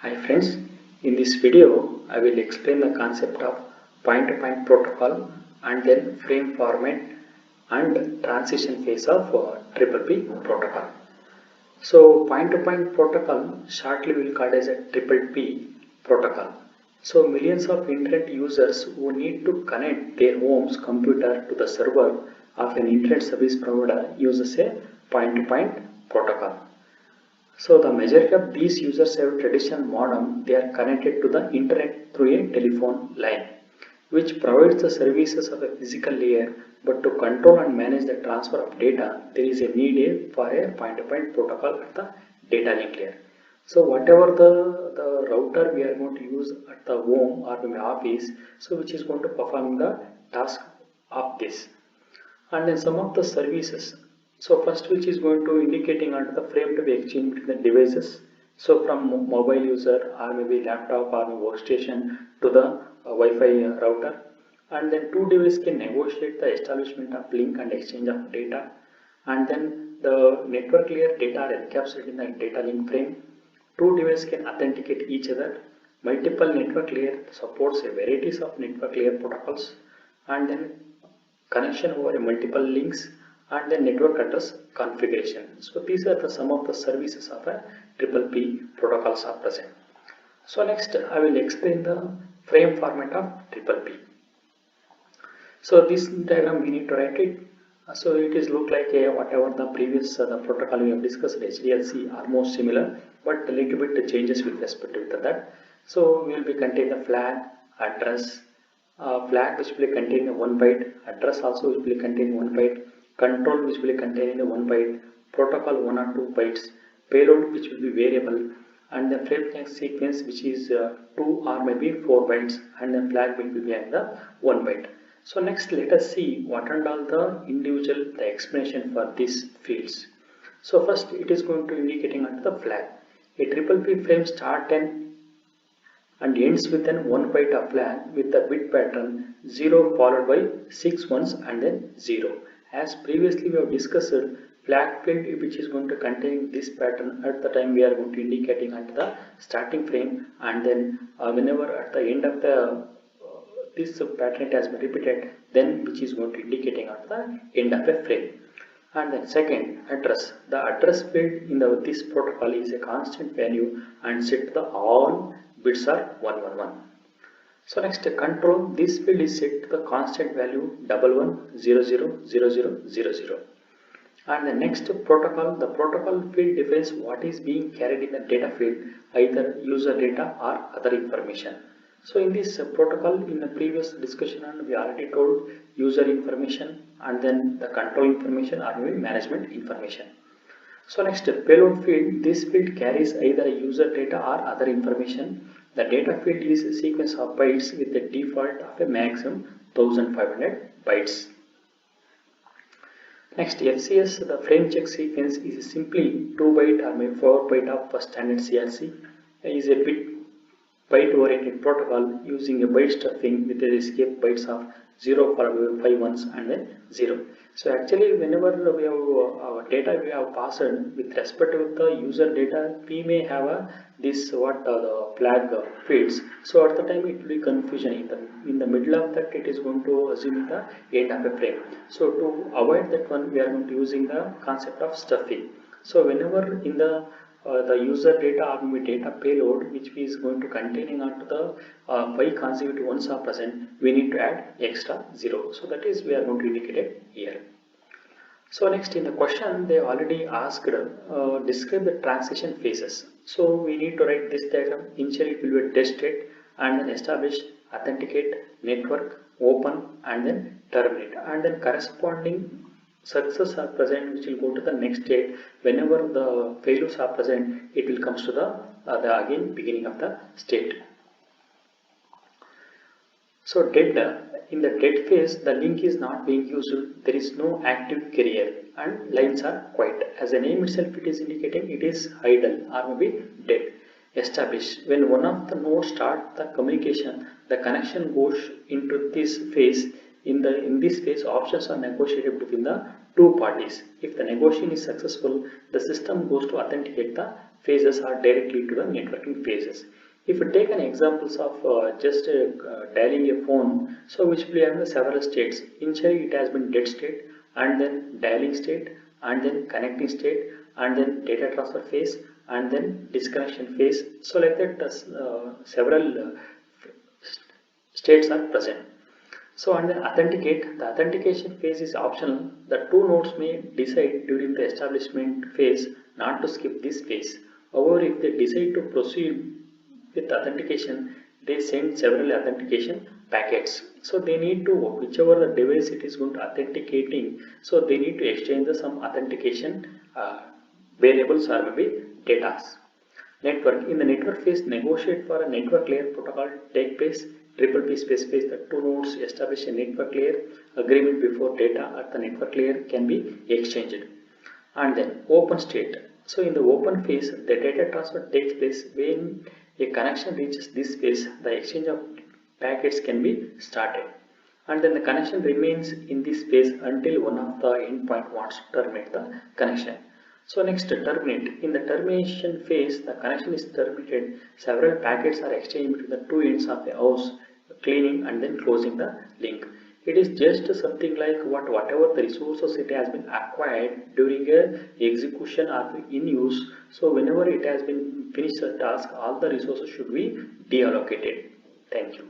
Hi friends, in this video I will explain the concept of point-to-point protocol and then frame format and transition phase of Triple-P protocol. So point-to-point protocol shortly we will call as a Triple-P protocol. So millions of internet users who need to connect their home's computer to the server of an internet service provider uses a point-to-point protocol. So the majority of these users have traditional modem. They are connected to the internet through a telephone line, which provides the services of a physical layer. But to control and manage the transfer of data, there is a need for a point-to-point protocol at the data link layer. So whatever the router we are going to use at the home or the office, so which is going to perform the task of this. And then some of the services. So first, which is going to indicating under the frame to be exchanged between the devices. So from mobile user or maybe laptop or maybe workstation to the Wi-Fi router, and then two devices can negotiate the establishment of link and exchange of data, and then the network layer data are encapsulated in the data link frame. Two devices can authenticate each other. Multiple network layer supports a varieties of network layer protocols, and then connection over multiple links and the network address configuration. So these are some of the services of a triple P protocols are present. So next I will explain the frame format of triple P. So this diagram we need to write it. So it is look like a whatever the previous the protocol we have discussed HDLC almost similar, but a little bit changes with respect to that. So we will be contain the flag, address, flag which will contain 1 byte, address also which will contain 1 byte, control which will contain 1 byte, protocol 1 or 2 bytes, payload which will be variable, and the frame sequence which is 2 or maybe 4 bytes, and the flag will be behind the 1 byte. So next let us see what and all the individual the explanation for these fields. So first it is going to indicating under the flag. A triple P frame start and ends with an 1 byte of flag with the bit pattern 0 followed by 6 ones and then 0. As previously we have discussed, flag field which is going to contain this pattern at the time we are going to indicating at the starting frame, and then whenever at the end of the this pattern has been repeated, then which is going to indicating at the end of a frame. And then second, address. The address field in this protocol is a constant value and set the all bits are 111. So next control, this field is set to the constant value 11000000. And the next protocol, the protocol field defines what is being carried in the data field, either user data or other information. So in this protocol, in the previous discussion, we already told user information and then the control information or maybe management information. So next payload field, this field carries either user data or other information. The data field is a sequence of bytes with a default of a maximum 1500 bytes. Next FCS, the frame check sequence is simply 2 byte or maybe 4 byte of standard CRC. It is a byte oriented protocol using a byte stuffing with a escape bytes of 0 for 5 ones and then 0. So actually whenever we have our data we have passed with respect to the user data, we may have this the flag fields. So at the time it will be confusion in the middle of that it is going to assume the end of a frame. So to avoid that one we are going to using the concept of stuffing. So whenever in the user data or maybe data payload which is going to containing onto the 5 consecutive ones are present, we need to add extra 0. So that is we are going to indicate it here. So next in the question they already asked describe the transition phases. So we need to write this diagram. Initially it will be test state and then establish, authenticate, network, open and then terminate, and then corresponding success are present which will go to the next state. Whenever the failures are present, it will comes to the again beginning of the state. So dead, in the dead phase the link is not being used, there is no active carrier and lines are quiet. As the name itself it is indicating it is idle or maybe dead. Establish, when one of the nodes start the communication, the connection goes into this phase. In this phase, options are negotiated between the two parties. If the negotiation is successful, the system goes to authenticate the phases are directly into the networking phases. If you take an examples of just dialing a phone, so which will have the several states. Initially it has been dead state, and then dialing state, and then connecting state, and then data transfer phase, and then disconnection phase. So like that several states are present. So and then authenticate, the authentication phase is optional. The two nodes may decide during the establishment phase not to skip this phase. However, if they decide to proceed with authentication, they send several authentication packets. So they need to, whichever the device it is going to authenticating, so they need to exchange some authentication variables or maybe data. Network. In the network phase, negotiate for a network layer protocol take place. Triple P specifies that two nodes establish a network layer agreement before data at the network layer can be exchanged. And then open state. So in the open phase, the data transfer takes place. When a connection reaches this phase, the exchange of packets can be started. And then the connection remains in this phase until one of the endpoint wants to terminate the connection. So next, terminate. In the termination phase, the connection is terminated. Several packets are exchanged between the two ends of the house, cleaning and then closing the link. It is just something like whatever the resources it has been acquired during a execution or in use. So whenever it has been finished the task, all the resources should be deallocated. Thank you.